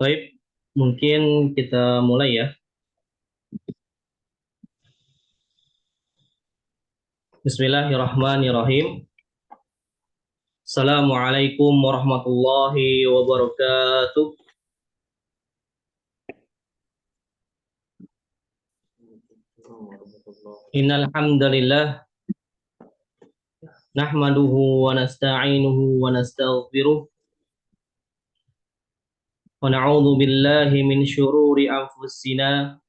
Baik, mungkin kita mulai ya. Bismillahirrahmanirrahim. Assalamualaikum warahmatullahi wabarakatuh. Innal hamdalillah nahmaduhu wa nasta'inuhu wa nastaghfiruh wa na'udzu billahi min syururi anfusina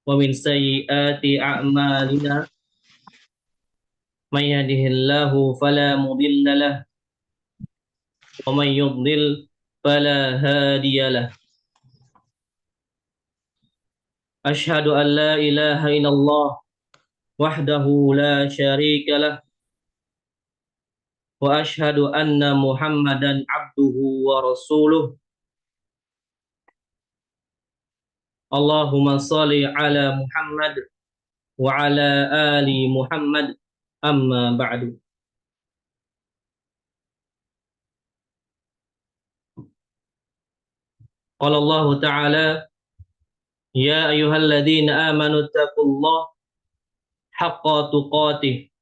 wa min sayyiati a'malina. May yahdihillahu fala mudilla lahu wa may yudlil fala hadiya lahu. Asyhadu an la ilaha illallah wahdahu la syarika lah wa asyhadu anna Muhammadan abduhu wa rasuluh. Allahumma shalli ala Muhammad wa ala ali Muhammad, amma ba'du. Qala Allah Ta'ala, ya ayyuhalladzina amanu taqullaha haqqa tuqatih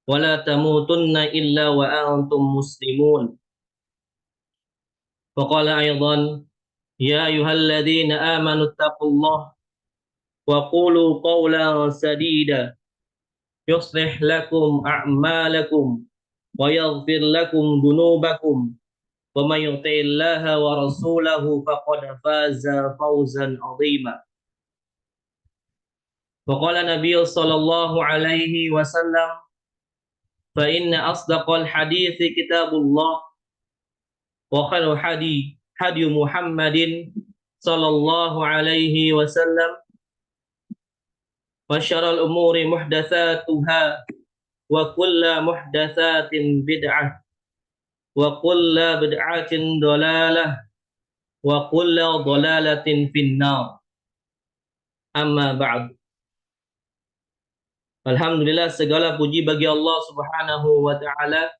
wa la tamutunna illa wa antum muslimun. Wa qala aydan, ya ayyuhalladzina amanu taqullaha wa qulu qawlan sadida yuslih lakum a'malakum wa yaghfir lakum dunubakum wa may yuti'illaha wa rasulahu faqad faza fawzan 'azima. Wa qala Nabiy sallallahu alaihi wasallam, fa inna asdaqal hadithi kitabullah wa khairul hadi Muhammadin sallallahu alaihi wasallam wa syarrul umuri muhdatsatuha wa kullu muhdatsatin bid'ah wa kullu bid'atin dhalalah wa kullu dhalalatin finnar. Amma ba'd. Alhamdulillah, segala puji bagi Allah Subhanahu wa taala.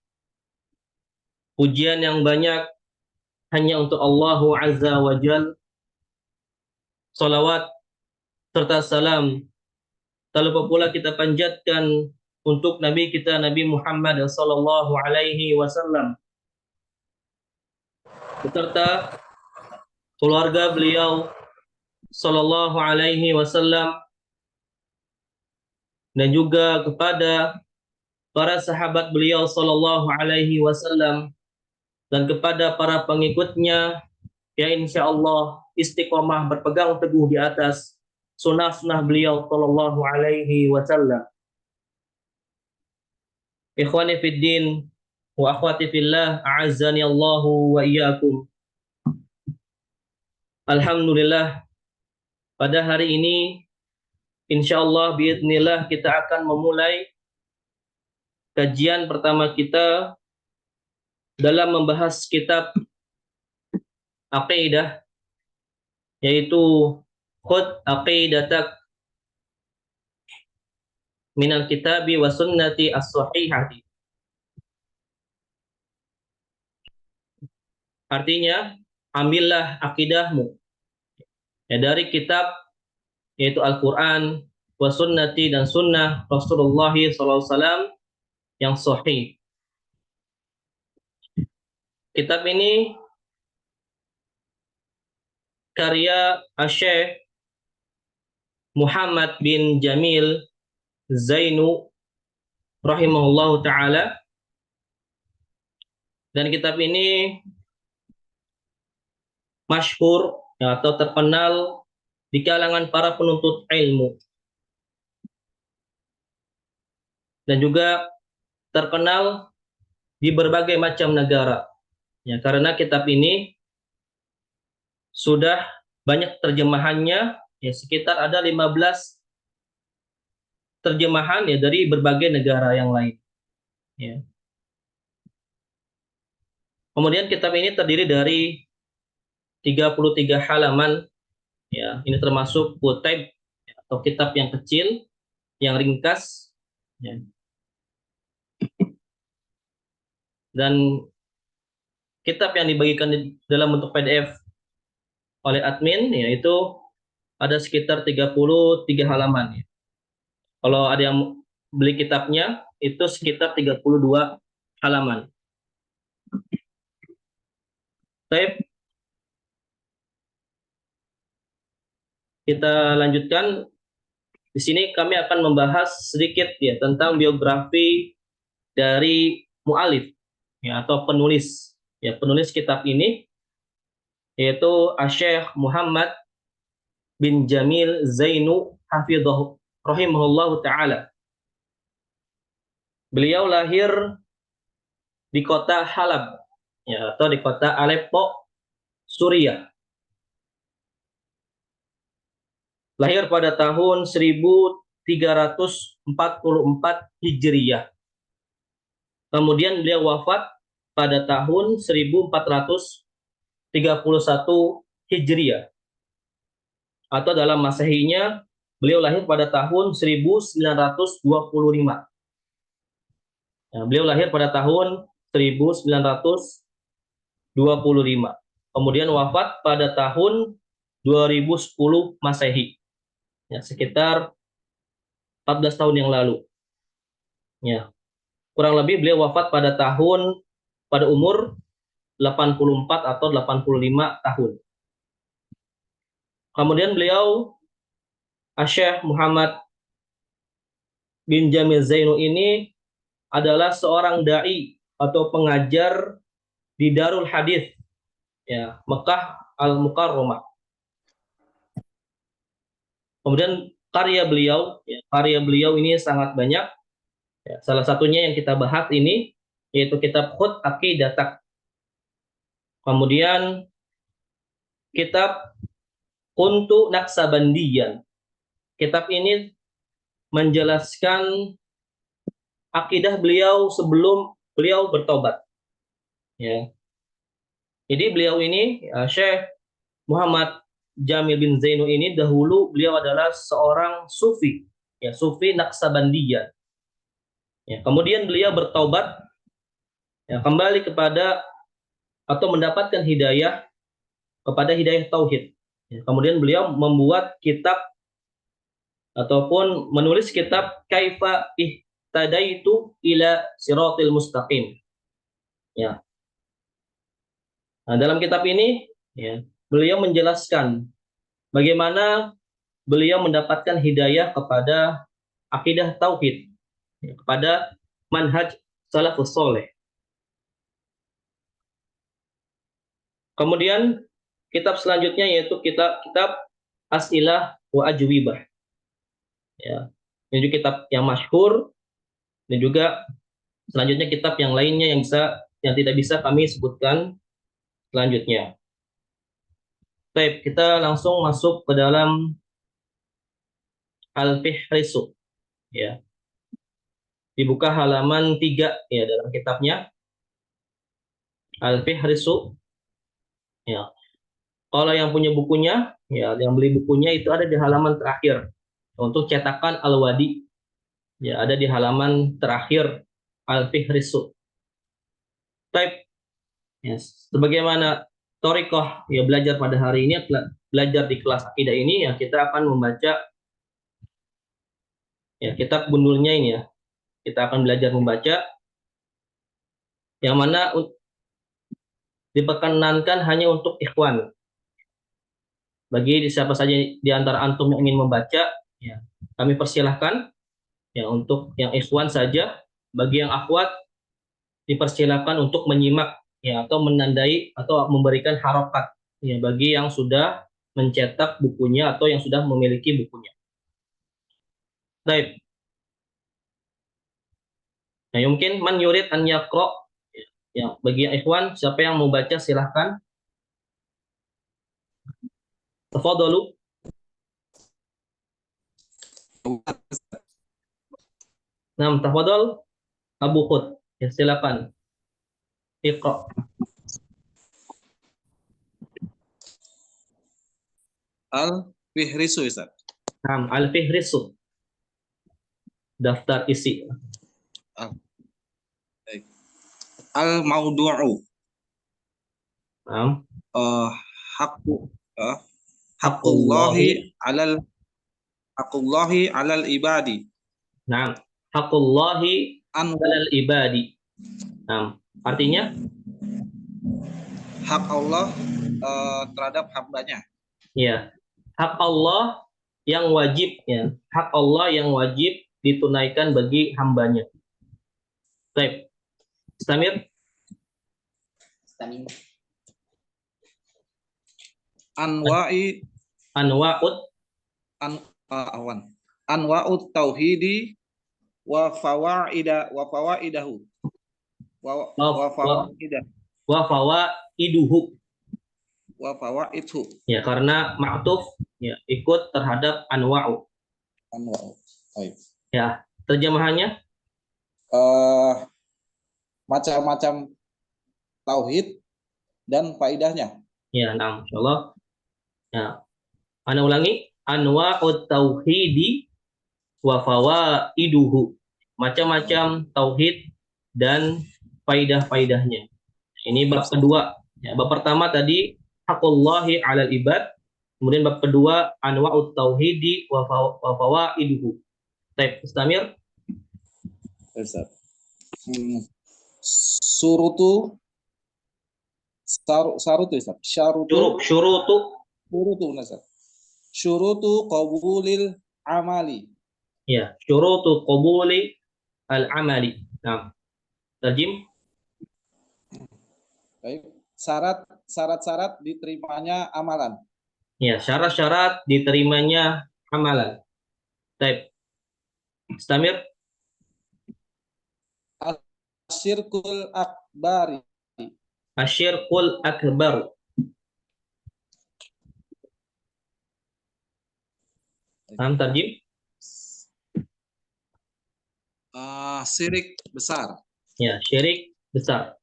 Pujian yang banyak hanya untuk Allah Azza wa Jalla. Salawat serta salam tak lupa pula kita panjatkan untuk Nabi kita Nabi Muhammad sallallahu alaihi wasallam beserta keluarga beliau sallallahu alaihi wasallam, dan juga kepada para sahabat beliau sallallahu alaihi wasallam, dan kepada para pengikutnya yang insyaallah istiqomah berpegang teguh di atas sunnah-sunnah beliau sallallahu alaihi wasallam. Ikhwani fid din wa akhwati fillah, a'azzani Allahu wa iyyakum. Alhamdulillah, pada hari ini insyaallah biidznillah kita akan memulai kajian pertama kita dalam membahas kitab aqidah, yaitu khud aqidatak minal kitabi wa sunnati as-sahihati. Artinya, ambillah akidahmu ya dari kitab, yaitu Al-Quran, wa sunnati, dan sunnah Rasulullah SAW yang sahih. Kitab ini karya Syekh Muhammad bin Jamil Zainu rahimahullahu ta'ala, dan kitab ini masyhur ya, atau terkenal di kalangan para penuntut ilmu, dan juga terkenal di berbagai macam negara ya, karena kitab ini sudah banyak terjemahannya ya, sekitar ada 15 terjemahan ya dari berbagai negara yang lain ya. Kemudian kitab ini terdiri dari 33 halaman ya, ini termasuk kutub ya, atau kitab yang kecil, yang ringkas ya. Dan kitab yang dibagikan dalam bentuk PDF oleh admin, yaitu ada sekitar 33 halaman. Kalau ada yang beli kitabnya, itu sekitar 32 halaman. Baik, kita lanjutkan. Di sini kami akan membahas sedikit ya tentang biografi dari mu'alif ya, atau penulis ya, penulis kitab ini, yaitu Syekh Muhammad bin Jamil Zainu hafidhahu rahimahullahu taala. Beliau lahir di kota Halab ya, atau di kota Aleppo, Suriah. Lahir pada tahun 1344 Hijriyah. Kemudian beliau wafat pada tahun 1431 Hijriyah. Atau dalam Masehinya, beliau lahir pada tahun 1925. Ya, beliau lahir pada tahun 1925. Kemudian wafat pada tahun 2010 Masehi. Ya, sekitar 14 tahun yang lalu. Ya, kurang lebih beliau wafat pada umur 84 atau 85 tahun. Kemudian beliau Syekh Muhammad bin Jamil Zainu ini adalah seorang dai atau pengajar di Darul Hadis ya, Mekah Al-Mukarramah. Kemudian karya beliau ini sangat banyak. Ya, salah satunya yang kita bahas ini yaitu kitab Khut Aqidatak. Kemudian kitab Kuntu Naksabandiyan. Kitab ini menjelaskan akidah beliau sebelum beliau bertobat. Ya. Jadi beliau ini Syekh Muhammad Jamil bin Zainu ini dahulu beliau adalah seorang sufi, ya, sufi Naksabandiyah. Ya, kemudian beliau bertaubat ya, kembali kepada atau mendapatkan hidayah kepada hidayah tauhid. Ya, kemudian beliau membuat kitab ataupun menulis kitab Kaifa Ihtadaitu ila Siratil Mustaqim. Ya. Nah, dalam kitab ini ya, beliau menjelaskan bagaimana beliau mendapatkan hidayah kepada akidah tauhid, ya, kepada manhaj salafus soleh. Kemudian kitab selanjutnya yaitu kitab As'ilah wa Ajwibah. Ya. Ini juga kitab yang masyhur, dan juga selanjutnya kitab yang lainnya yang tidak bisa kami sebutkan selanjutnya. Baik, kita langsung masuk ke dalam Al-Fihrisu ya. Dibuka halaman 3 ya dalam kitabnya Al-Fihrisu ya. Kalau yang punya bukunya ya, yang beli bukunya itu ada di halaman terakhir. Untuk cetakan Al-Wadi ya, ada di halaman terakhir Al-Fihrisu. Type ya, sebagaimana Torikoh ya belajar pada hari ini, belajar di kelas akidah ini ya, kita akan membaca ya kitab bundulnya ini ya. Kita akan belajar membaca yang mana diperkenankan hanya untuk ikhwan. Bagi siapa saja di antara antum yang ingin membaca, ya, kami persilahkan ya untuk yang ikhwan saja. Bagi yang akhwat dipersilahkan untuk menyimak ya, atau menandai atau memberikan harokat ya bagi yang sudah mencetak bukunya atau yang sudah memiliki bukunya. Baik. Nah, mungkin man yurid an yaqra ya, bagi yang ikhwan siapa yang mau baca silahkan. Tafadhalu. Nah, tafadhal Abu Khud. Ya, silakan. Iqra. Al-Fihrisu, Ustaz. Nah, Al-Fihrisu. Daftar isi. Al-Maudu'u. Naam. Hakku Haqqullahi. Haqqullahi alal ibadi. Naam. Haqqullahi An alal ibadi. Naam. Artinya? hak Allah terhadap hambanya. Ya. Hak Allah yang wajib, ya. Hak Allah yang wajib ditunaikan bagi hambanya. Baik. Istamir. Anwa'i Anwa'ut. Anwa'ut tauhidi wa fawaidahu wa Fawaiduhu. fawaidhu. Ya, karena ma'tuf ya ikut terhadap anwa'u. Anwa'u. Baik. Ya, terjemahannya Macam-macam tauhid dan faidahnya. ya, nah, insyaallah. Ya. Ana ulangi, anwa'ut tauhidi wa fawaiduhu. Macam-macam tauhid dan faidah-faidahnya. Ini bab kedua. Ya, bab pertama tadi haqullahi 'alal ibad. Kemudian bab kedua anwa'ut tauhidi wa fawaiduhu. Baik, Istamir. Ustaz. Surutu Ustaz. Syurutu qabulil amali. Ya, syurutu qabuli al-amali. Nah, terjem. Baik. Syarat-syarat diterimanya amalan. Ya, syarat-syarat diterimanya amalan. Baik. Istamir. Asyirkul akbari. Asyirkul akbar. Terjem. Syirik besar. Ya, syirik besar.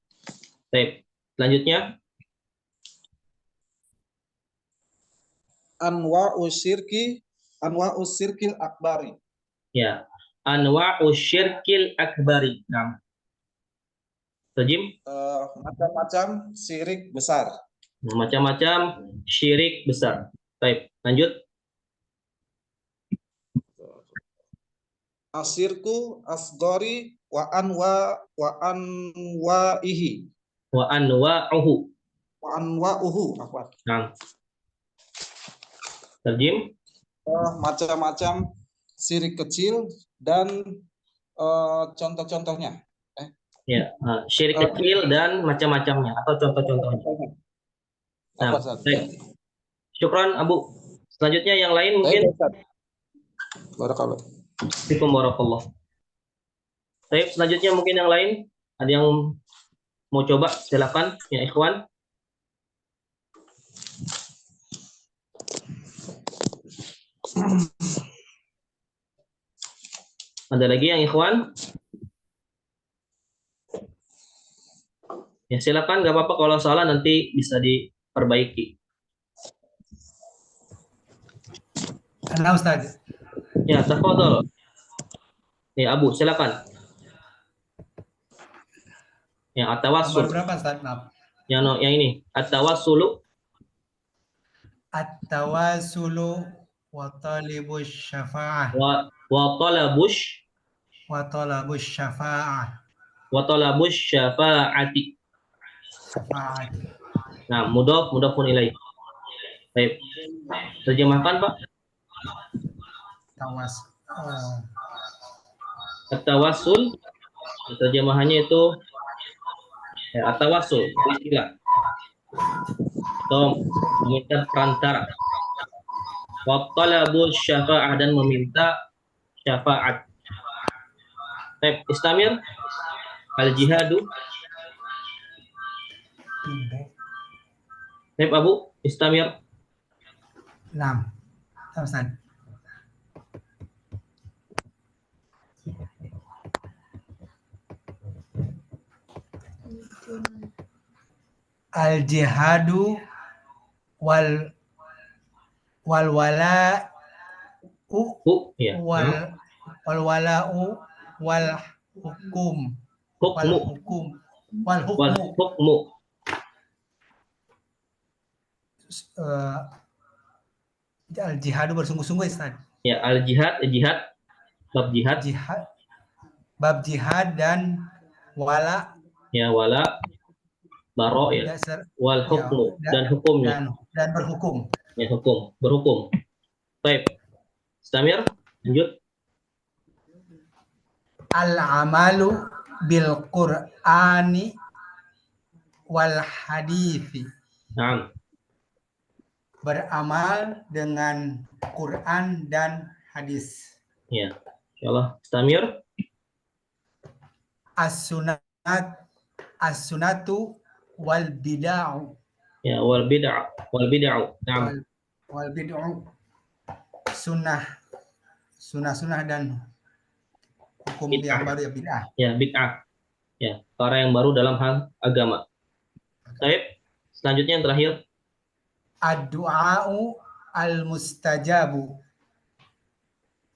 Baik. Selanjutnya Anwa'us syirkil akbari. ya, anwa'us syirkil akbari. Nah. Terjem. Macam-macam syirik besar. Macam-macam syirik besar. Baik, lanjut. Asyirku asgori wa anwa'ihi. Wa anwa'uhu. Apa? Nah. Terjem. Macam-macam syirik kecil dan contoh-contohnya. Ya, syirik kecil dan macam-macamnya atau contoh-contohnya. Nah, baik. Syukran Abu. Selanjutnya yang lain mungkin. Barakallah. Barakallah. Baik, selanjutnya mungkin yang lain ada yang mau coba, silakan ya ikhwan. Ada lagi yang ikhwan? Ya silakan, nggak apa-apa kalau salah nanti bisa diperbaiki. Halo Ustaz. Ya, tafadhol. Ya, Abu, silakan. Ya, at-tawassul. Nomor berapa Ustaz? Maaf. Yang ini, at-tawassulu. At-tawassulu wa talibus syafa'ah. Wa talabush. Wa talabus syafa'ah. Wa talabush syafa'ati. Syafa'ah. Nah, mudhafun ilaih. Baik. Terjemahkan, Pak. At-tawassul. Terjemahannya itu ya, at-tawassul, istilah. Atau meminta perantara. Wa talabus syafa'ah, dan meminta syafaat. Baik, Istamir. Al-jihadu. Baik, Abu, Istamir. 6. Ustaz. Al-jihadu wal wala'u ya. wal wala'u wal hukum Hukmu. wal hukmu eh, al jihadu bersungguh-sungguh Ustaz. Ya, al-jihad, jihad, bab jihad, Jihad, bab jihad dan wala ya wala, baro ya, dasar wal ya hukmu dan hukumnya, dan berhukum. ya hukum, berhukum. Baik, Istamir, lanjut. Al amalu bil Qur'ani wal hadithi. Nah, Beramal dengan Quran dan hadis. ya, insyaallah. Istamir, As-sunatu wal bid'ah. ya wal bid'ah, wal bid'ah. Nah, Wal bid'ah sunnah dan hukum bid'ah, yang baru ya bid'ah. ya bid'ah, ya perkara yang baru dalam hal agama. Baik, selanjutnya yang terakhir, Ad-du'a'u al-mustajabu.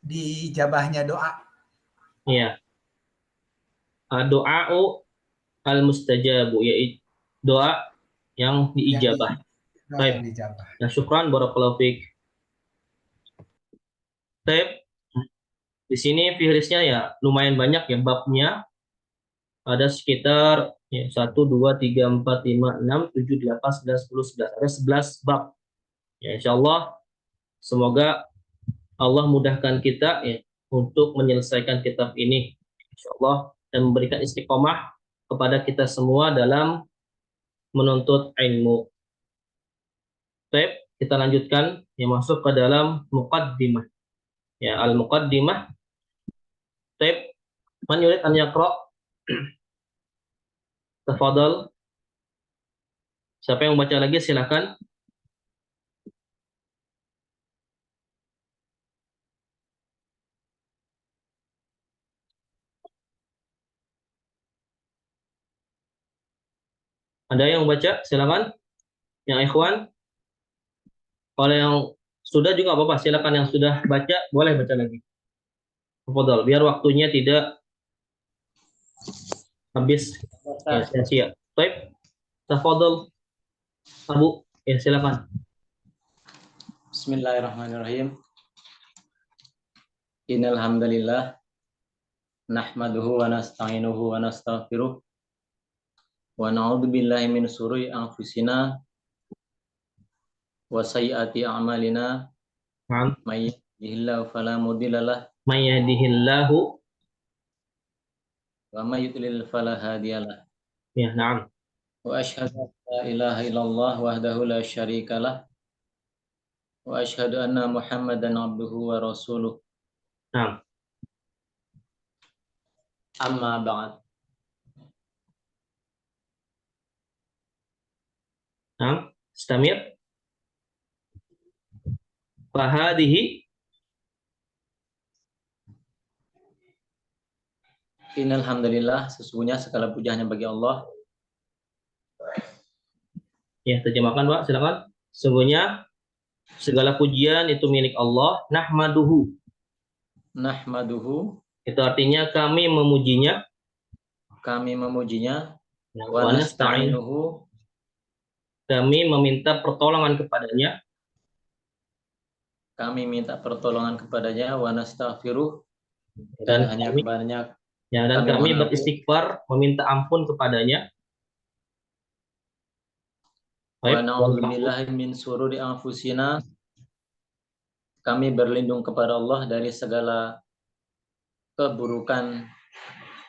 Dijabahnya doa. ya doa al-mustajabu, yaitu doa yang diijabah. Doa yang Baik, dijabah. nah syukran barakallahu fiik. Baik, di sini fihrisnya ya lumayan banyak ya babnya. Ada sekitar ya, 1, 2, 3, 4, 5, 6, 7, 8, 9, 10, 11. Ada 11 bab. Ya, insyaallah semoga Allah mudahkan kita ya untuk menyelesaikan kitab ini insyaallah dan memberikan istiqomah kepada kita semua dalam menuntut ilmu. Baik, kita lanjutkan ya masuk ke dalam muqaddimah. Ya, al-muqaddimah. Baik, man yurid an yaqra? Tafadhal. Siapa yang membaca lagi silakan. Ada yang membaca? Silakan. Yang ikhwan. Kalau yang sudah juga apa-apa, silakan yang sudah baca boleh baca lagi. Tafadhal, biar waktunya tidak habis ya sia-sia. Baik. Tafadhal. Abu, ya silakan. Bismillahirrahmanirrahim. Innal hamdalillah nahmaduhu wa nasta'inuhu wa nastaghfiruh wa na'udzu billahi min syururi anfusina wa sayyiati a'malina. Naam. May yahdihillahu fala mudhillalah May yahdihillahu, wa may yudlil fala hadiyalah. ya na'am. Wa asyhadu an la ilaha illallah wahdahu la syarikalah wa asyhadu anna Muhammadan abduhu wa rasuluh. Naam. Amma ba'd. Naam. Istamir. Fahadihi, Innal hamdalillah, sesungguhnya segala puji hanya bagi Allah. ya terjemahkan Pak, silakan. Sungguhnya segala pujian itu milik Allah. Nahmaduhu, Nahmaduhu, itu artinya kami memujinya. kami memujinya. Wa Wa nasta'in, nasta'inuhu, kami meminta pertolongan kepadanya. kami minta pertolongan kepadanya. Wa nastaghfiruh, Dan dan hanya kami, kepadanya ya, dan kami kami mohon ampun. beristighfar, meminta ampun kepadanya. Wa Baik, na'udzubillahi min syururi anfusina, kami berlindung kepada Allah dari segala keburukan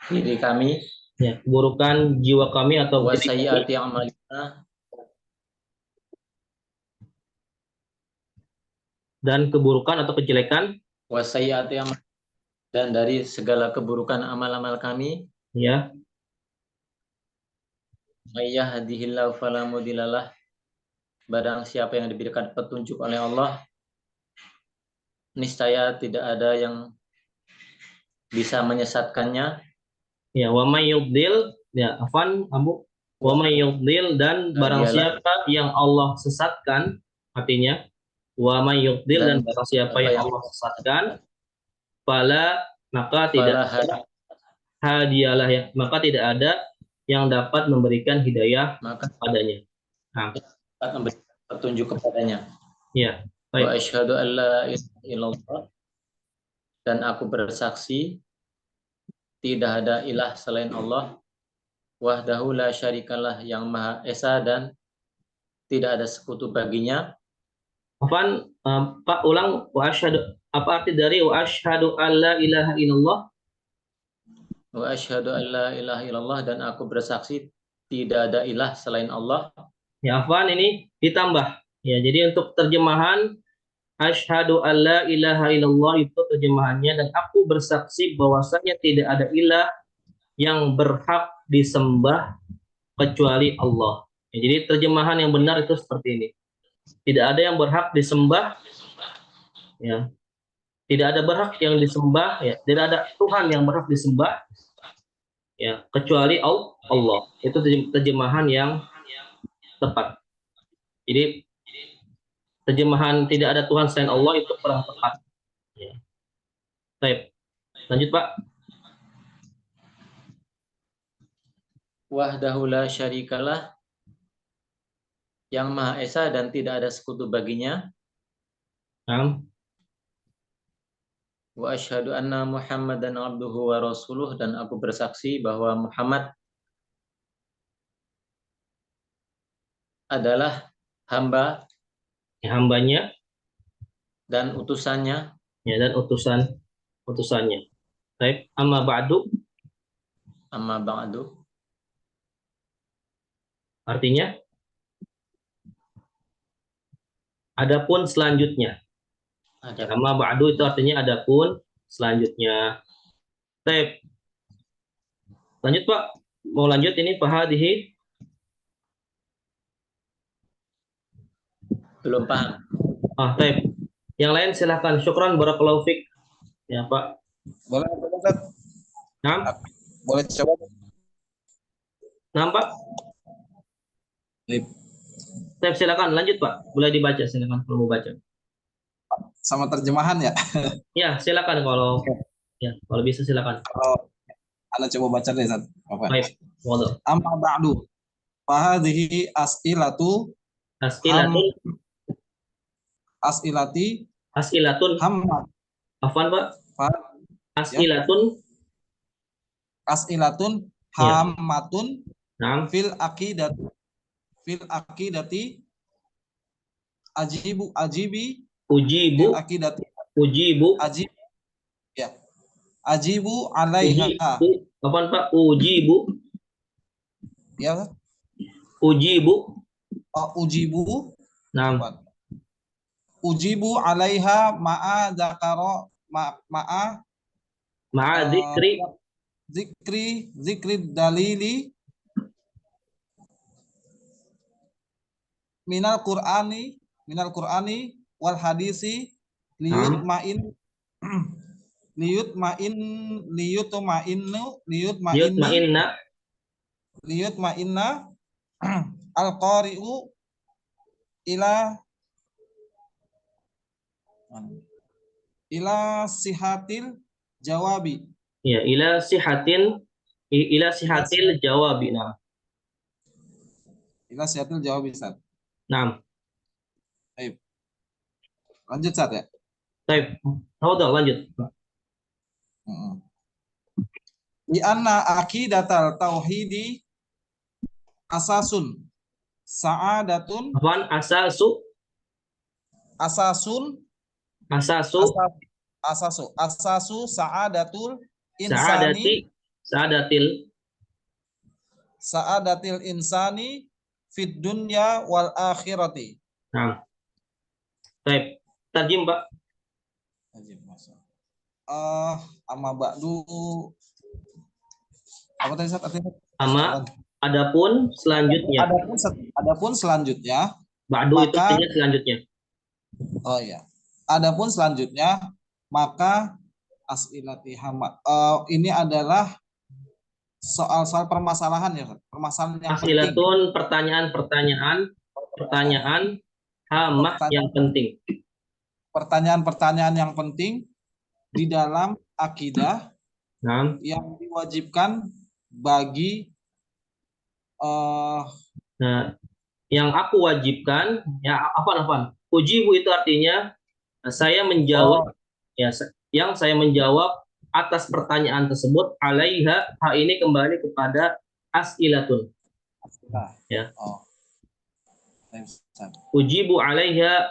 diri kami. ya, keburukan jiwa kami atau Wa diri kami, sayyiati a'malina, dan keburukan atau kejelekan, wa sayyiati a'malina, dan dari segala keburukan amal-amal kami. ya. May yahdihillahu fala mudhillalah, barang siapa yang diberikan petunjuk oleh Allah, niscaya tidak ada yang bisa menyesatkannya. Ya, wa may yudlil, ya, afan Abu. Wa may yudlil, dan barang Dialah siapa yang Allah sesatkan, artinya wa may yudlil, dan dan barang siapa apa yang yang Allah sesatkan, fala, maka tidak fala ada hadiyalah, ya, maka tidak ada yang dapat memberikan hidayah maka padanya. Nah, dapat memberikan petunjuk kepadanya. Ya. Wa Baik. asyhadu an la ilaha illallah, dan aku bersaksi tidak ada ilah selain Allah, wahdahu la syarikalah, yang Maha Esa dan tidak ada sekutu baginya. Afan, Pak ulang wa asyhadu, apa arti dari wa asyhadu alla ilaha illallah? Wa asyhadu an la ilaha illallah, dan aku bersaksi tidak ada ilah selain Allah. Ya, Afan ini ditambah. Ya, jadi untuk terjemahan asyhadu alla ilaha illallah itu terjemahannya, dan aku bersaksi bahwasanya tidak ada ilah yang berhak disembah kecuali Allah. Ya, jadi terjemahan yang benar itu seperti ini. Tidak ada yang berhak disembah, ya. Tidak ada berhak yang disembah, ya. Tidak ada Tuhan yang berhak disembah, ya, kecuali Allah. Itu terjemahan yang tepat. Jadi terjemahan tidak ada Tuhan selain Allah itu kurang tepat. Ya. Baik. Lanjut, Pak. Wahdahu la syarikalah, yang Maha Esa dan tidak ada sekutu baginya. Nah, Wa asyhadu anna Muhammadan abduhu wa rasuluh, dan aku bersaksi bahwa Muhammad adalah hamba ya, hambanya, dan utusannya. ya, dan utusannya. Baik. Amma ba'du, Amma ba'du, artinya adapun selanjutnya. ada Amma ba'du itu artinya adapun selanjutnya. Baik. Lanjut, Pak. Mau lanjut ini Pak Hadihi? belum paham. Baik. Yang lain silahkan. Syukran barakallahu fik. Ya, Pak. Boleh, Ustaz? Nah, Boleh coba? nampak? Lip. Baik, silakan lanjut, Pak. Boleh dibaca, silakan kalau mau baca. Sama terjemahan ya? Ya, silakan kalau bisa silakan. Kalau Anda coba baca deh, Ustaz. Apa? Baik. Waduh. Amma ba'du. Fahadhihi as'ilatu as'ilati As'ilatun. hamma. Afwan, Pak. Fa- As'ilatun. As'ilatun Ya. hammatun Nah, fil aqidati ajibi ujibu. fil aqidati Ujibu. ajib ya ajibu alaiha Apaan, Pak? Ujibu. ya Ujibu. ujibu Nah, ujibu alaiha ma'a zakaro ma'a ma'a zikri dalili minal qur'ani wal hadisi liyutmain liyutmainna al qari'u ila sihatil jawabi. Ya, ila sihatil jawabi. Nah. Ila sihatil jawabi, Ustaz. Nah. Baik. Lanjut, Ustaz ya. Baik. Lanjut. Di anna aqidatal tauhidi asasun sa'adatun. Apaan? Asasu sa'adatul insani sa'adatil insani fid dunya wal akhirati. Nah. Baik. Tarjim, Pak. Amma ba'du. Apa tadi, Ustaz? Ama adapun selanjutnya. Adapun selanjutnya. Ba'du itu artinya selanjutnya. Oh iya. Adapun selanjutnya, maka as'ilati hamad. Ini adalah soal-soal permasalahan ya, permasalahan yang as'ilatun, pertanyaan hamah yang penting. Pertanyaan-pertanyaan yang penting di dalam akidah yang diwajibkan bagi yang aku wajibkan, ya apa? Ujibu itu artinya saya menjawab, ya yang saya menjawab atas pertanyaan tersebut. Alaiha, ha ini kembali kepada as'ilatun. Nah, Ya. oh. Baik, Ustaz. Ujibu alaiha,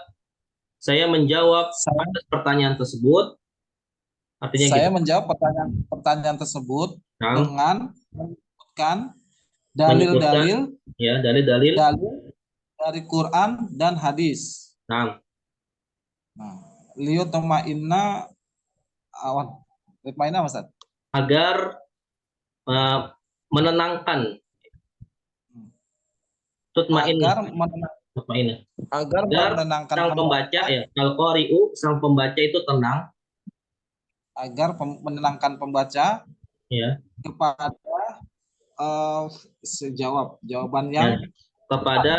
saya menjawab Saya, atas pertanyaan tersebut. Artinya saya gitu. menjawab pertanyaan tersebut Nah, dengan menyebutkan menyebutkan dalil-dalil ya dalil-dalil. dari Quran dan hadis. Nah, Nah, liyutma'inna awan. Liyutma'inna Mas Ustaz? agar menenangkan tutmainnah, tutmainnah. Agar Agar menenangkan sang pembaca, ya al-qari'u, sang pembaca itu tenang, menenangkan pembaca ya, kepada jawaban yang ya, kepada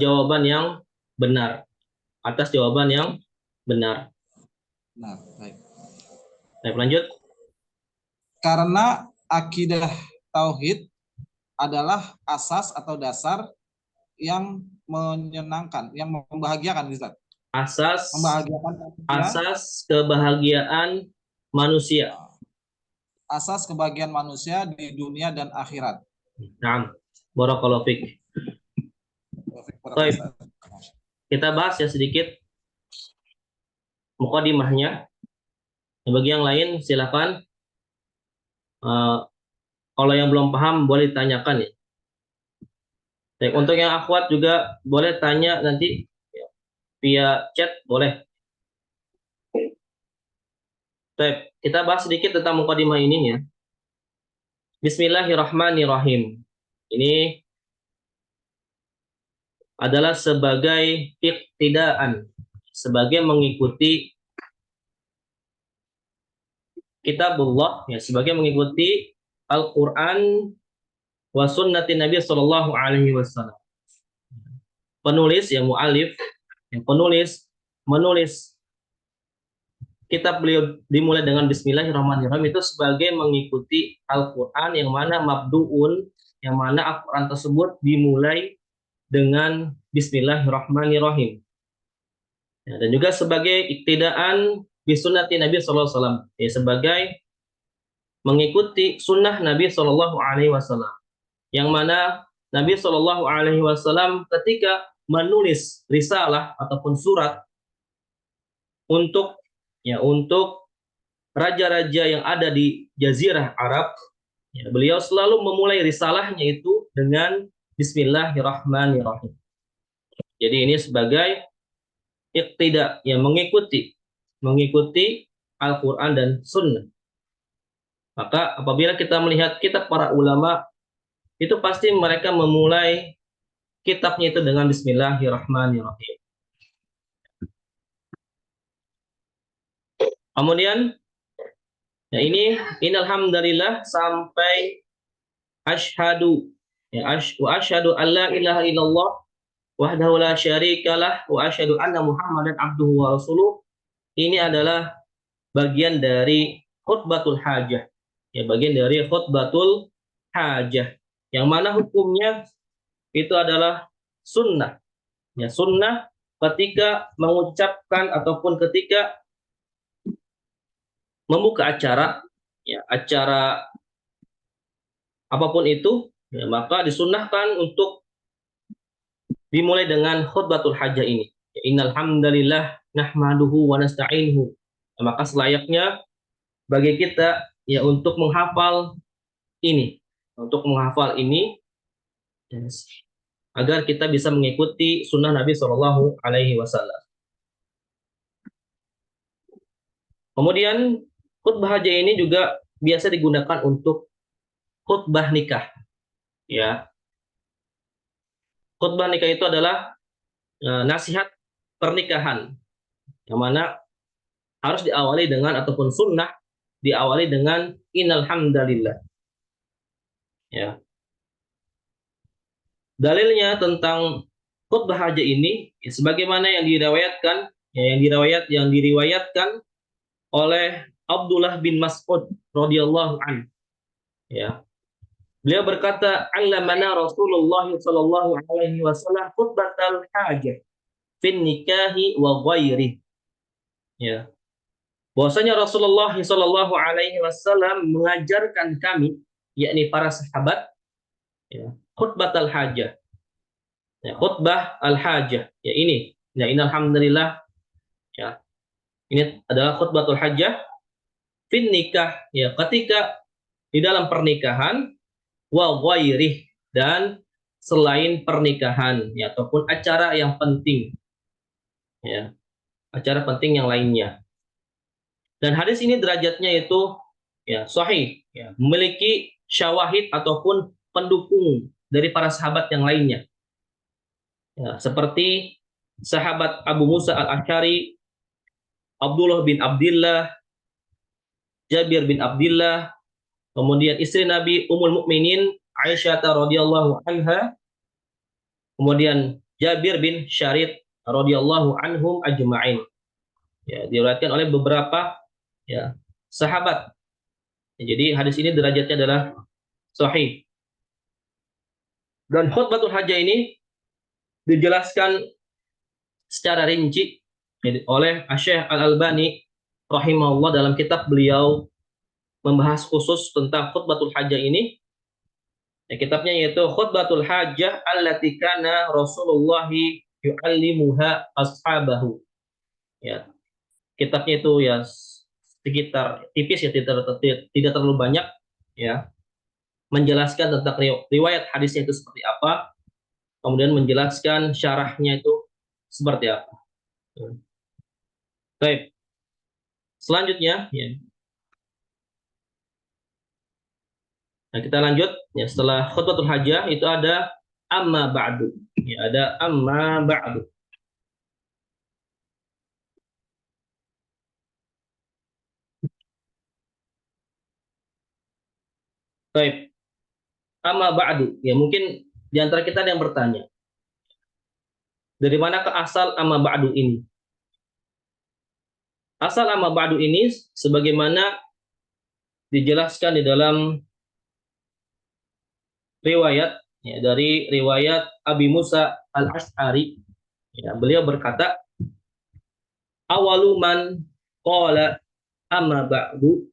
jawaban yang benar, atas jawaban yang benar. benar. Baik. Baik, lanjut. Karena akidah tauhid adalah asas atau dasar yang menyenangkan, yang membahagiakan, Ustaz. Asas kebahagiaan manusia. Asas kebahagiaan manusia di dunia dan akhirat. Nah, barakallahu fik. Baik. Kita bahas ya sedikit mukadimahnya. Bagi yang lain silakan. Kalau yang belum paham boleh ditanyakan ya. Baik, untuk yang akhwat juga boleh tanya nanti via chat boleh. Baik, kita bahas sedikit tentang mukadimah ini ya. Bismillahirrahmanirrahim. Ini adalah sebagai iqtidaan, sebagai mengikuti kitabullah ya, sebagai mengikuti Al-Qur'an wa sunnati Nabi sallallahu alaihi wasallam. Penulis ya muallif, yang penulis menulis kitab beliau dimulai dengan Bismillahirrahmanirrahim itu sebagai mengikuti Al-Qur'an yang mana mabdu'un, yang mana Al-Qur'an tersebut dimulai dengan Bismillahirrahmanirrahim. Ya, dan juga sebagai iktidaan bisunnati Nabi sallallahu alaihi wasallam, ya, sebagai mengikuti sunnah Nabi sallallahu alaihi wasallam. Yang mana Nabi sallallahu alaihi wasallam ketika menulis risalah ataupun surat untuk raja-raja yang ada di Jazirah Arab, ya, beliau selalu memulai risalahnya itu dengan Bismillahirrahmanirrahim. Jadi ini sebagai iqtida, yang mengikuti Al-Quran dan Sunnah. Maka apabila kita melihat kitab para ulama, itu pasti mereka memulai kitabnya itu dengan Bismillahirrahmanirrahim. Kemudian ya ini innalhamdalillah sampai asyhadu ya wa asyhadu alla ilaha illallah wahdahu la syarikalah wa asyhadu anna muhammadan abduhu wa rasuluh. Ini adalah bagian dari khutbatul hajah. Ya, bagian dari khutbatul hajah. Yang mana hukumnya itu adalah sunnah. Ya, sunnah ketika mengucapkan ataupun ketika membuka acara, ya, acara apapun itu, ya, maka disunnahkan untuk dimulai dengan khutbatul hajah ini. Ya, innal hamdalillah nahmaduhu wa nasta'inuhu. Ya, maka selayaknya bagi kita ya untuk menghafal ini, yes, agar kita bisa mengikuti sunnah Nabi Shallallahu Alaihi Wasallam. Kemudian khutbah hajah ini juga biasa digunakan untuk khutbah nikah. Ya, khutbah nikah itu adalah nasihat pernikahan, yang mana harus diawali dengan ataupun sunnah diawali dengan innal hamdalillah. Ya. Dalilnya tentang khutbah hajah ini ya, sebagaimana yang diriwayatkan yang diriwayatkan oleh Abdullah bin Mas'ud radhiyallahu anhu. Ya. Beliau berkata, "Allamana Rasulullah sallallahu alaihi wasallam khutbatal hajah fin nikahi wa ghairi." Ya. Bahwasanya Rasulullah sallallahu alaihi wasallam mengajarkan kami, yakni para sahabat, ya, khutbatal hajah. Ya, khutbah al-hajah. Ya ini. Ya ini alhamdulillah, ya. Ini adalah khutbatul hajah fin nikah, ya, ketika di dalam pernikahan, wa ghairih, dan selain pernikahan, ya, ataupun acara yang penting, ya, acara penting yang lainnya. Dan hadis ini derajatnya itu, ya, sahih, ya, memiliki syawahid ataupun pendukung dari para sahabat yang lainnya, ya, seperti sahabat Abu Musa al-Asy'ari, Abdullah bin Abdullah, Jabir bin Abdullah, kemudian istri Nabi Ummul Mukminin Aisyah radhiyallahu anha, kemudian Jabir bin Syarid radhiyallahu anhum ajma'in. Ya, diriwayatkan oleh beberapa, ya, sahabat. Ya, jadi hadis ini derajatnya adalah sahih. Dan khutbatul hajah ini dijelaskan secara rinci oleh Syekh Al-Albani rahimahullah dalam kitab beliau membahas khusus tentang khutbatul hajah ini. Ya, kitabnya yaitu Khutbatul Hajah allati kana Rasulullah yu'allimuha ashabahu. Ya, kitabnya itu ya sekitar tipis, ya, tidak terlalu banyak, ya, menjelaskan tentang riwayat hadisnya itu seperti apa, kemudian menjelaskan syarahnya itu seperti apa. Baik. Selanjutnya, ya. Nah, kita lanjut, ya, setelah khutbatul hajah itu ada amma ba'du. Ya, ada amma ba'du. Baik. Amma ba'du. Ya, mungkin di antara kita ada yang bertanya, dari manakah asal amma ba'du ini? Asal amma ba'du ini sebagaimana dijelaskan di dalam riwayat, ya, dari riwayat Abi Musa al-Asy'ari, ya, beliau berkata, awalu man qala amma ba'du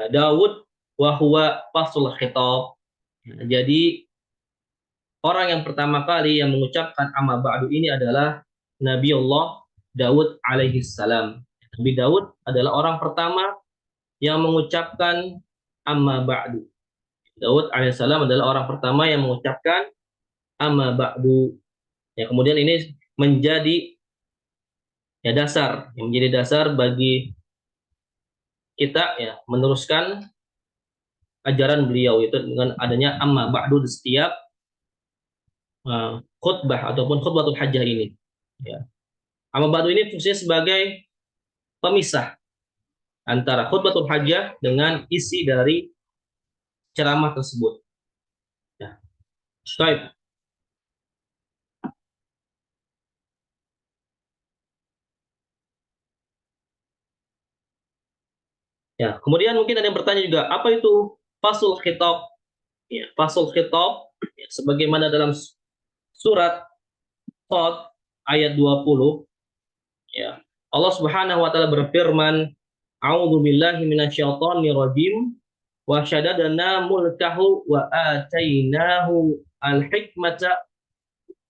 Daud wa huwa fasul khitab. Ya, jadi orang yang pertama kali yang mengucapkan amma ba'du ini adalah Nabi Allah Daud alaihi salam. Nabi Daud adalah orang pertama yang mengucapkan amma ba'du. Daud alaihissalam adalah orang pertama yang mengucapkan amma ba'du. Ya, kemudian ini menjadi, ya, dasar, yang menjadi dasar bagi kita, ya, meneruskan ajaran beliau itu dengan adanya amma ba'du di setiap khutbah ataupun khutbatul hajah ini. Ya. Amma ba'du ini fungsinya sebagai pemisah antara khutbatul hajah dengan isi dari ceramah tersebut. Ya. Baik. Ya, kemudian mungkin ada yang bertanya juga, apa itu fasul khitab? Ya, fasul khitab, ya, sebagaimana dalam surat Shad ayat 20, ya. Allah Subhanahu wa taala berfirman, "A'udzu billahi minasyaitonir rajim wa syadadna mulkahu wa atainahu al-hikmata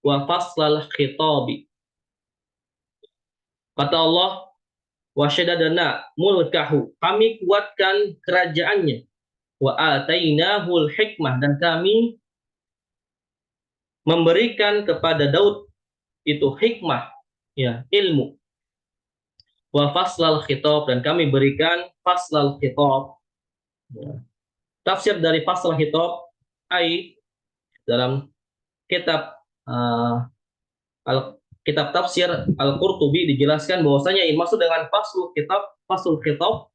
wa faslal khitabi." Kata Allah, wa syadadna mulkahu, kami kuatkan kerajaannya, wa atainahul hikmah, dan kami memberikan kepada Daud itu hikmah, ya, ilmu, wa faslal khitab, dan kami berikan faslal khitab. Ya. Tafsir dari faslal khitab dalam kitab kitab tafsir Al-Qurtubi dijelaskan bahwasanya yang maksud dengan faslul khitab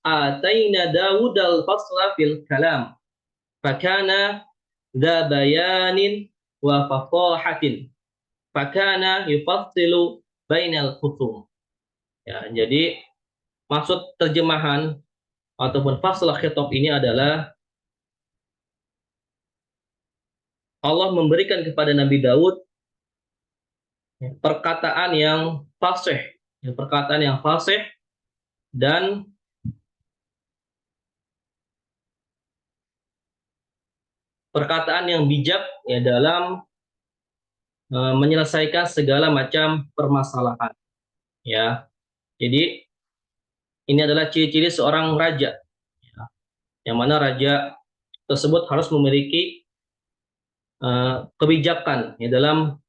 ataina Daud al-fasla fil kalam fakana dha bayanin wa fasahatin fakana yufassilu bainal khusum. Ya, jadi maksud terjemahan ataupun fasl khitab ini adalah Allah memberikan kepada Nabi Daud perkataan yang fasih, perkataan yang fasih dan perkataan yang bijak ya dalam menyelesaikan segala macam permasalahan. Ya, jadi ini adalah ciri-ciri seorang raja, ya, yang mana raja tersebut harus memiliki kebijakan ya dalam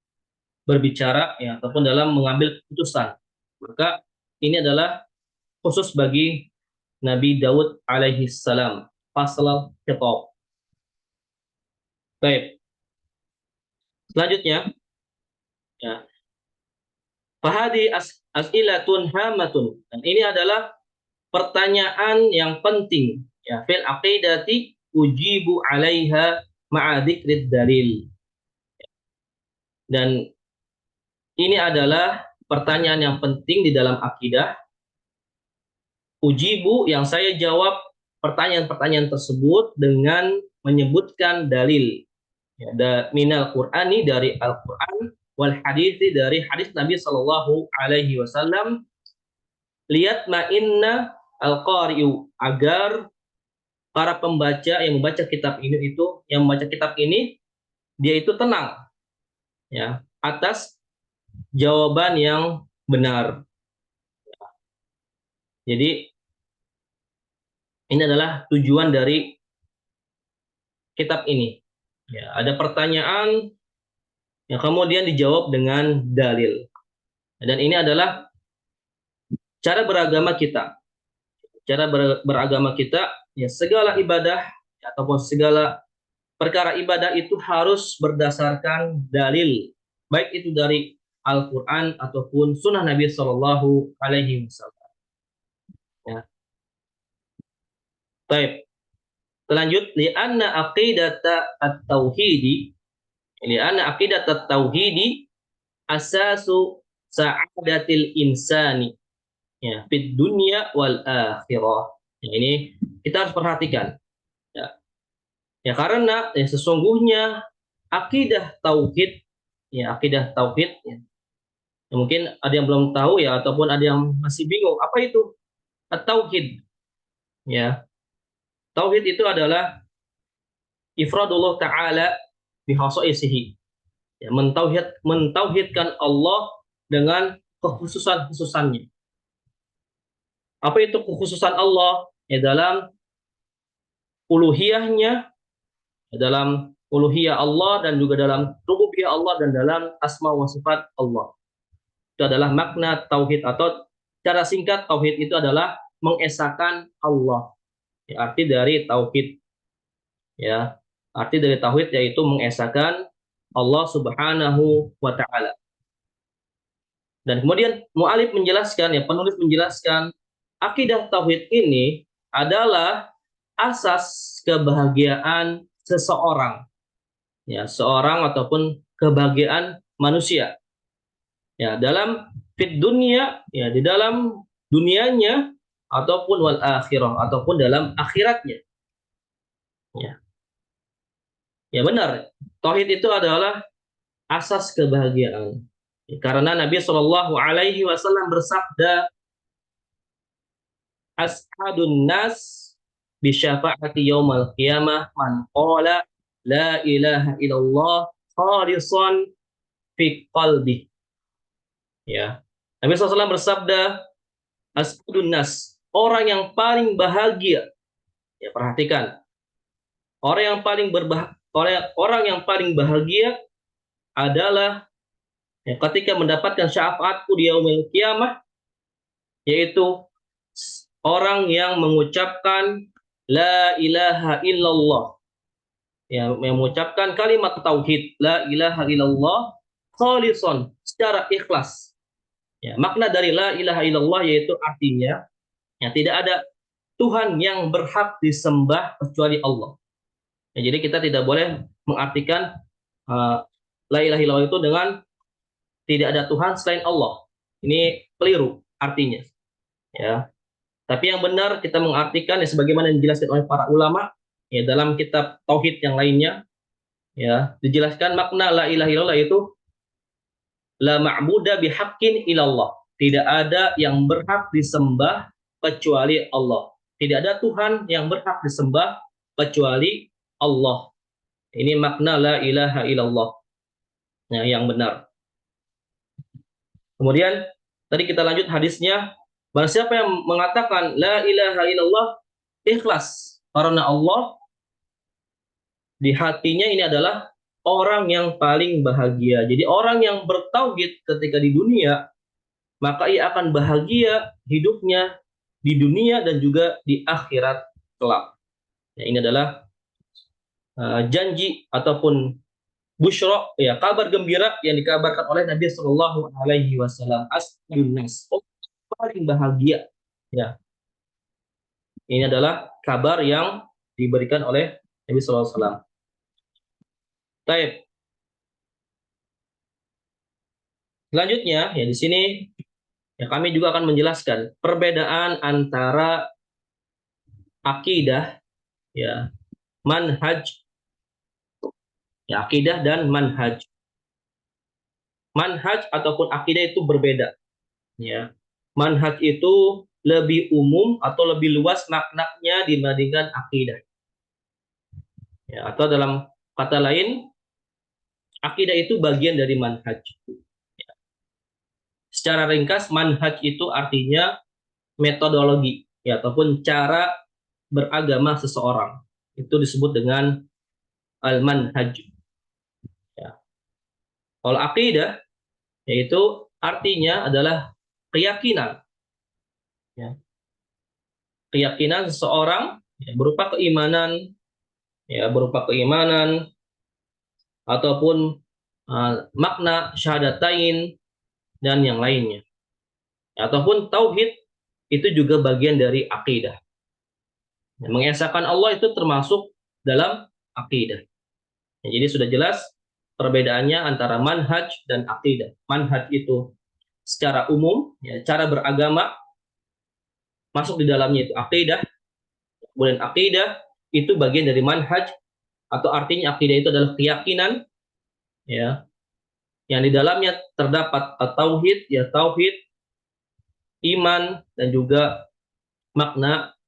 berbicara ya ataupun dalam mengambil keputusan. Maka ini adalah khusus bagi Nabi Daud alaihi salam. Fasal khitab. Baik. Selanjutnya ya. Fahadi as'ilatun hamatun. Dan ini adalah pertanyaan yang penting ya fil aqidati ujibu 'alaiha ma'a dzikrid dalil. Dan ini adalah pertanyaan yang penting di dalam akidah. Ujibu yang saya jawab pertanyaan-pertanyaan tersebut dengan menyebutkan dalil. Ya, minal Qur'ani dari Al-Qur'an wal hadithi dari hadis Nabi Shallallahu alaihi wasallam, lihat ma'inna al-qari'u, agar para pembaca yang membaca kitab ini dia itu tenang ya atas jawaban yang benar. Jadi ini adalah tujuan dari kitab ini. Ya, ada pertanyaan yang kemudian dijawab dengan dalil. Dan ini adalah cara beragama kita. Cara beragama kita, ya segala ibadah ataupun segala perkara ibadah itu harus berdasarkan dalil, baik itu dari Al-Quran ataupun Sunnah Nabi Shallallahu Alaihi Wasallam. Ya. Baik. Lanjut, li'anna aqidata at-tauhidi, li'anna aqidat at-tauhidi asasu sa'adatil insani ya fid dunya wal akhirah. Ya, ini kita harus perhatikan. Ya karena ya sesungguhnya akidah tauhid ya, ya, mungkin ada yang belum tahu ya ataupun ada yang masih bingung apa itu at-tauhid. Ya. Tauhid itu adalah ifradullah ta'ala bikhasaisihi. Ya, mentauhidkan Allah dengan kekhususan-khususannya. Apa itu kekhususan Allah? Ya dalam uluhiyahnya, dalam uluhiyah Allah dan juga dalam rububiyah Allah dan dalam asma wa sifat Allah. Itu adalah makna tauhid, atau cara singkat tauhid itu adalah mengesahkan Allah. Ya, arti dari tauhid ya, arti dari tauhid yaitu mengesahkan Allah Subhanahu wa taala. Dan kemudian mu'alif menjelaskan ya, penulis menjelaskan akidah tauhid ini adalah asas kebahagiaan seseorang. Ya, seorang ataupun kebahagiaan manusia. Ya, dalam fid dunya ya, di dalam dunianya ataupun wal akhirah, ataupun dalam akhiratnya. Ya. Ya benar, tauhid itu adalah asas kebahagiaan. Ya, karena Nabi Shallallahu alaihi wasallam bersabda, as'adun nas bi syafaati yaumal qiyamah man qala la ilaha illallah khalisan fi qalbi. Ya. Nabi SAW bersabda, as'adun nas, orang yang paling bahagia. Ya, perhatikan. Orang yang paling bahagia adalah ya, ketika mendapatkan syafaatku di yaumil qiyamah, yaitu orang yang mengucapkan la ilaha illallah. Ya, mengucapkan kalimat tauhid la ilaha illallah khalisan, secara ikhlas. Ya, makna dari la ilaha illallah yaitu artinya ya tidak ada Tuhan yang berhak disembah kecuali Allah. Ya, jadi kita tidak boleh mengartikan la ilaha illallah itu dengan tidak ada Tuhan selain Allah. Ini keliru artinya. Ya. Tapi yang benar kita mengartikan ya sebagaimana yang dijelaskan oleh para ulama ya dalam kitab tauhid yang lainnya, Ya, dijelaskan makna la ilaha illallah itu la ma'buda bihaqqin illallah. Tidak ada yang berhak disembah kecuali Allah. Tidak ada Tuhan yang berhak disembah kecuali Allah. Ini makna la ilaha illallah. Ya, yang benar. Kemudian tadi kita lanjut hadisnya. Barang siapa yang mengatakan la ilaha illallah ikhlas karena Allah, di hatinya ini adalah orang yang paling bahagia. Jadi orang yang bertauhid ketika di dunia, maka ia akan bahagia hidupnya di dunia dan juga di akhirat kelak. Ya, ini adalah janji ataupun busyra, ya, kabar gembira yang dikabarkan oleh Nabi Shallallahu Alaihi Wasallam. As'adun nas, paling bahagia. Ya, ini adalah kabar yang diberikan oleh Nabi Shallallahu Alaihi Wasallam. Baik. Selanjutnya, ya di sini ya kami juga akan menjelaskan perbedaan antara akidah, ya, manhaj, ya, akidah dan manhaj. Manhaj ataupun akidah itu berbeda, ya. Manhaj itu lebih umum atau lebih luas maknanya dibandingkan akidah. Ya, atau dalam kata lain, akidah itu bagian dari manhaj. Ya. Secara ringkas, manhaj itu artinya metodologi, ya, ataupun cara beragama seseorang. Itu disebut dengan al-manhaj. Ya. Kalau akidah, yaitu artinya adalah keyakinan. Ya. Keyakinan seseorang, ya, berupa keimanan, ya, berupa keimanan ataupun makna syahadatain dan yang lainnya. Ya, ataupun tauhid itu juga bagian dari akidah. Ya, mengesahkan Allah itu termasuk dalam akidah. Ya, jadi sudah jelas perbedaannya antara manhaj dan akidah. Manhaj itu secara umum, ya, cara beragama, masuk di dalamnya itu akidah. Kemudian akidah itu bagian dari manhaj, atau artinya akidah itu adalah keyakinan, ya, yang di dalamnya terdapat tauhid, ya, tauhid, iman, dan juga makna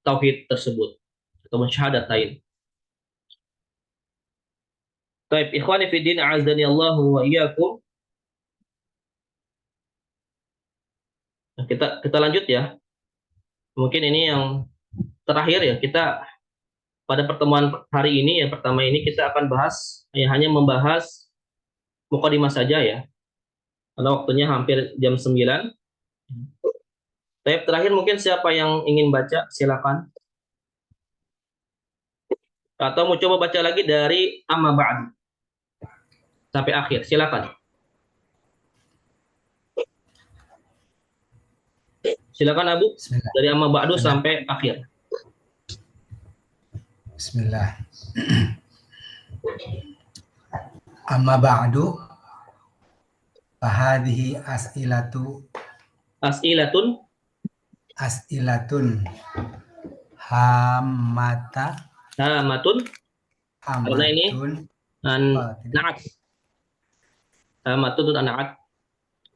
tauhid tersebut atau syahadatain. Baik, ikhwani fi din, a'azzani Allahu wa iyyakum. Kita lanjut ya. Mungkin ini yang terakhir ya, kita pada pertemuan hari ini, yang pertama ini kita akan bahas, ya, hanya membahas mukadimah saja ya. Karena waktunya hampir jam 9. Tapi terakhir mungkin siapa yang ingin baca, silakan. Atau mau coba baca lagi dari amma ba'd sampai akhir, silakan. Silakan Abu, Bismillah. dari amma ba'du sampai akhir. Bismillah. Amma ba'du fahadhihi As'ilatun as'ilatun hamatun hamatun, karena ini tidak. na'at. Hamatun itu na'at.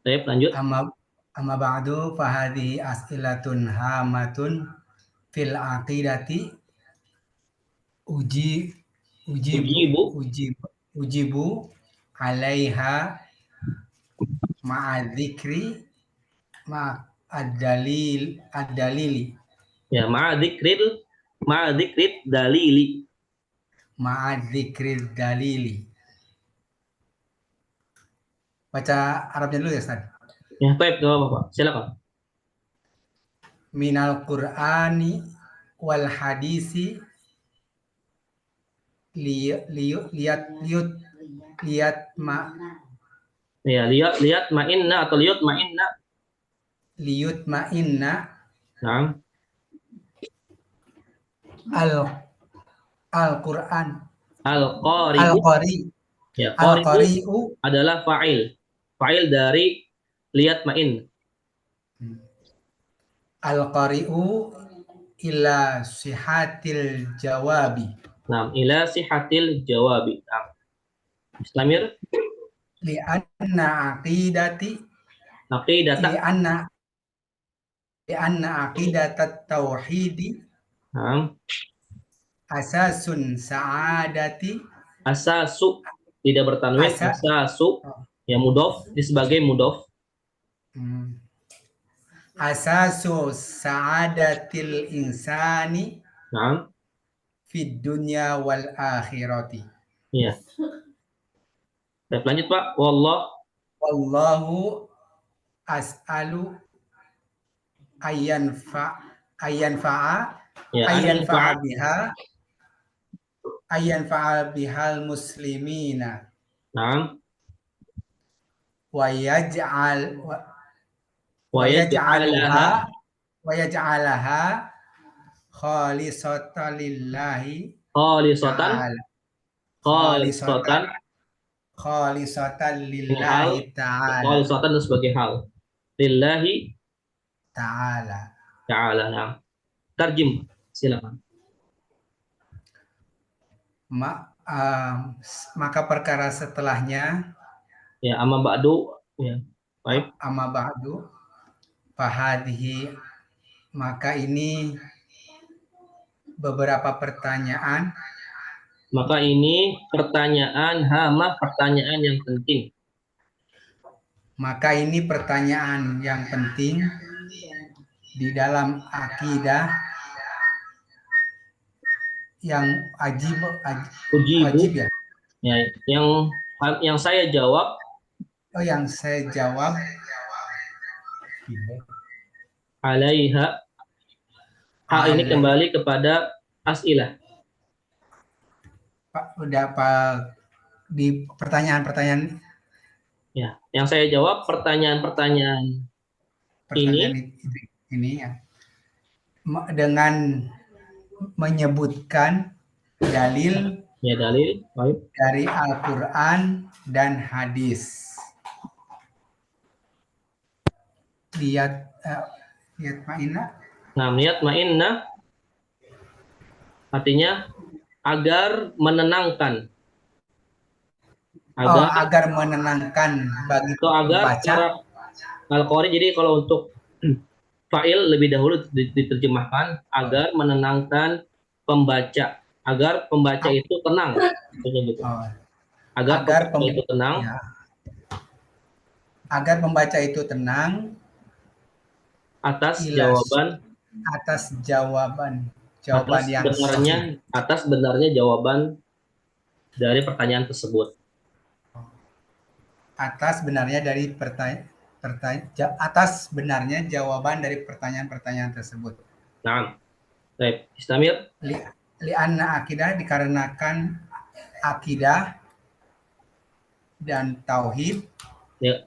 Baik, lanjut. Amma ba'du fahadhihi as'ilatun hamatun fil aqidati ujibu alaiha ma'adzikri ad-dalili Ya, ma'adzikrid dalili. Baca Arabnya dulu ya, Ustaz. Ya, baik, enggak apa-apa. Silakan. Minal Qur'ani wal hadisi Ya, ma'inna atau ma'inna. Liyutma'inna Nah, Al-Qur'an al-qari. Ya, qari'u adalah fa'il. Fa'il dari liyatma'in. Al-qari'u ila sihatil jawabi. Nah, ila sihatil jawabi. Nah, Islamir, Li'anna aqidati aqidata. li'anna li'anna aqidatat tauhidi Nah, asasun sa'adati asasu tidak bertanwin, asa asasu oh, ya mudof di sebagai mudof. hmm. Asasu sa'adatil insani Nah, fid dunya wal akhirati. iya. Baik, lanjut Pak. Wallah, Wallahu as'alu ayyan fa'a ya ayyan ayyan fa'a fa'a. biha ayyan fa'a bihal muslimina Nah, wa yaj'al wa wa yaj'alaha yaj'aluha wa yaj'alaha khalisatan lillahi khalisatan, ta'ala khalisatan khalisatan khalisatan ini hal, lillahi ta'ala khalisatan itu sebagai hal. Lillahi ta'ala. ta'ala. Nah, tarjim silakan. Maka perkara setelahnya Ya, amma ba'du. Ya. Baik. amma ba'du fahadhihi, maka ini beberapa pertanyaan, Maka ini pertanyaan hamah, pertanyaan yang penting. maka ini pertanyaan yang penting di dalam akidah yang Ujibu. wajib ya. Ya, yang saya jawab Oh, yang saya jawab alaiha. Ini kembali kepada as'ilah. Pak, udah Pak di pertanyaan-pertanyaan Ya, yang saya jawab pertanyaan-pertanyaan ini ya, dengan menyebutkan dalil ya dalil. Baik. dari Al-Quran dan hadis. Lihat ma'ina. Nah, niat ma'inna artinya agar menenangkan. Agar menenangkan bagi atau agar pembaca. Al-Qari, jadi kalau untuk fa'il lebih dahulu diterjemahkan agar menenangkan pembaca, agar pembaca itu tenang, gitu. Agar pembaca itu tenang. Ya. Agar pembaca itu tenang atas jawaban yang atas benarnya jawaban dari pertanyaan tersebut. Atas benarnya jawaban dari pertanyaan-pertanyaan tersebut. Nah, baik, Istamir. Li'anna akidah, dikarenakan akidah dan tauhid. Ya,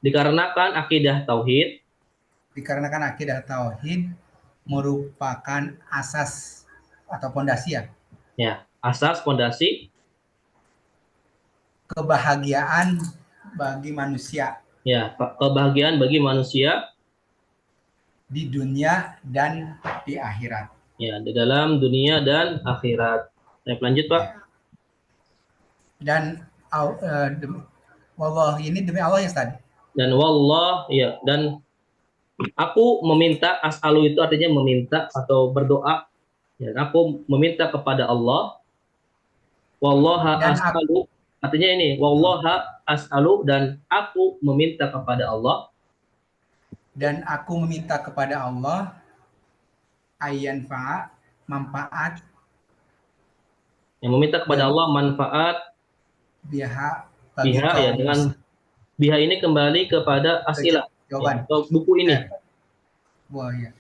dikarenakan akidah tauhid. Dikarenakan akidah tauhid merupakan asas atau pondasi ya. Ya, asas pondasi kebahagiaan bagi manusia. Ya, kebahagiaan bagi manusia di dunia dan di akhirat. Ya, di dalam dunia dan akhirat. Lanjut, Pak. Dan wallah ini demi Allah ya tadi. Dan wallah, ya, dan aku meminta, as'alu itu artinya meminta atau berdoa. Ya, aku meminta kepada Allah. Wallaha as'alu, artinya ini, wallaha as'alu, dan aku meminta kepada Allah. Dan aku meminta kepada Allah ayyan fa'a, manfaat. Yang meminta kepada Allah manfaat biha ya, dengan biha ini kembali kepada as'ilah jawaban atau buku ini. Ya.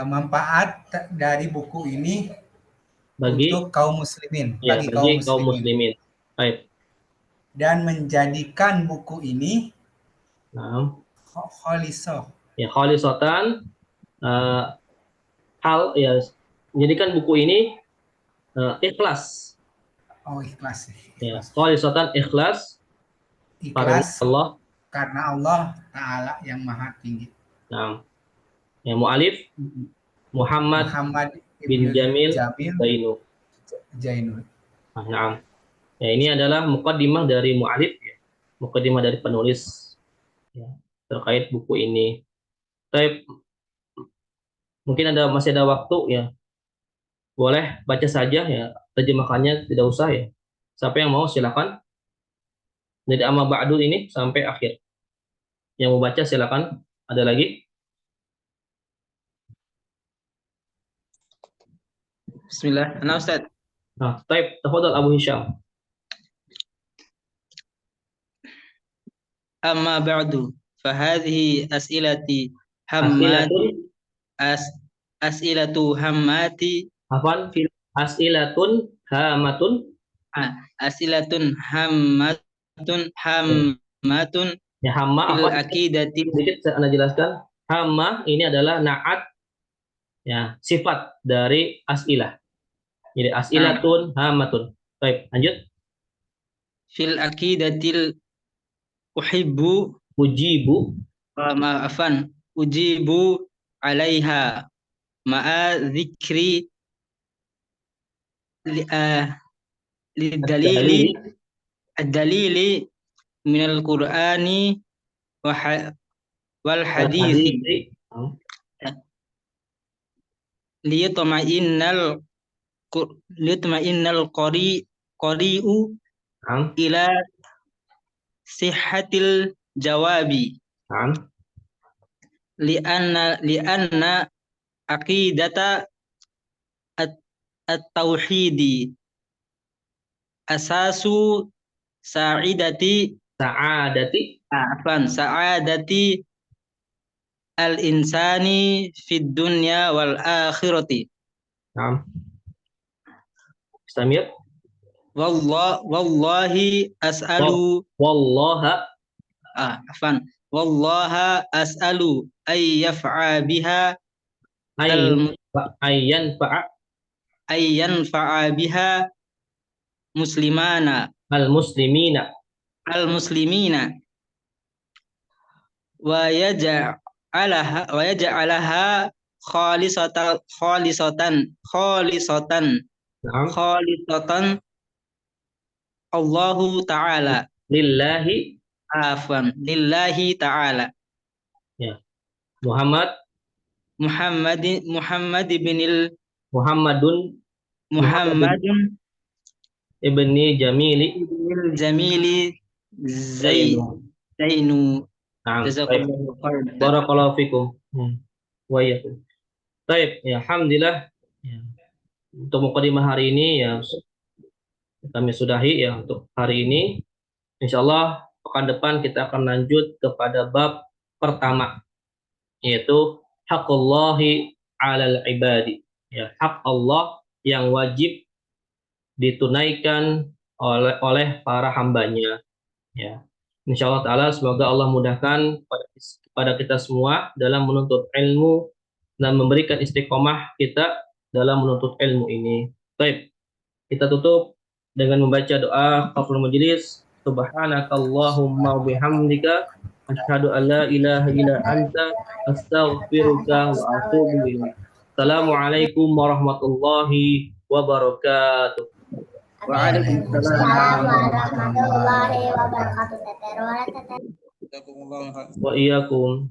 Manfaat dari buku ini untuk kaum muslimin, ya, bagi kaum muslimin. Baik. Dan menjadikan buku ini khalisah. Ya, khalisatan, hal ya, menjadikan buku ini ikhlas. Ikhlas. Ya, khalisatan ikhlas karena Allah Ta'ala yang maha tinggi. Nah, ya, mu'alif Muhammad bin Jamil Jamil Zainu. Jainul. Nah, ya, ini adalah muqaddimah dari mu'alif, ya. Muqaddimah dari penulis, ya, terkait buku ini. Tapi mungkin masih ada waktu, ya. Boleh baca saja, ya, terjemahannya tidak usah, ya. Siapa yang mau silakan. Dari amma ba'du ini sampai akhir. Yang mau baca silakan. Ada lagi? Bismillah. Ana Ustaz. Nah, taib, tafadhal Abu Hisham. Amma ba'du. Fahadhihi as'ilati hammati As'ilatun, as'ilatu hammati hafal, as'ilatun hamatun, as'ilatun hammatun ya, hamma fil apa? aqidati. Sedikit saya Anda jelaskan. Hamma ini adalah na'at, ya, sifat dari as'ilah. Jadi as'ilatun hamatun. Baik, lanjut. Fil aqidatil uhibbu Ujibu, maafan ujibu alaiha ma'a dzikri lidalili ad-dalili minal qur'ani wal hadithi liyatma'innal qari'u ila sihhatil jawabi li'anna aqidata at-tauhidi asasu sa'idati sa'adati al-insani fid dunya wal akhirati. Istamir. Wallahi as'alu Wallaha, wallaha as'alu ay yaf'a biha ayyan fa'a biha muslimina wa yaj'alaha khalisatan Allahu ta'ala lillahi, lillahi ta'ala. ya. Muhammadun ibni Jamili Zainu. Nah, Jazakallahu khairan. barakallahu fikum. Wa iyyakum. Baik, ya, alhamdulillah, ya. Untuk mukadimah hari ini, ya, kami sudahi, ya, untuk hari ini. Insyaallah pekan depan kita akan lanjut kepada bab pertama, yaitu haqqullahi 'alal ibadi, ya, hak Allah yang wajib ditunaikan oleh para hambanya, ya. Insyaallah taala semoga Allah mudahkan pada kita semua dalam menuntut ilmu dan memberikan istiqomah kita dalam menuntut ilmu ini. Baik, kita tutup dengan membaca doa kafaratul majelis. Subhanakallahumma wa bihamdika asyhadu an la ilaha illa anta astaghfiruka wa atubu ilaik. Assalamualaikum warahmatullahi wabarakatuh. Waalaikumsalam warahmatullahi wabarakatuh. Jazakumullahu khairan. Wa iyyakum.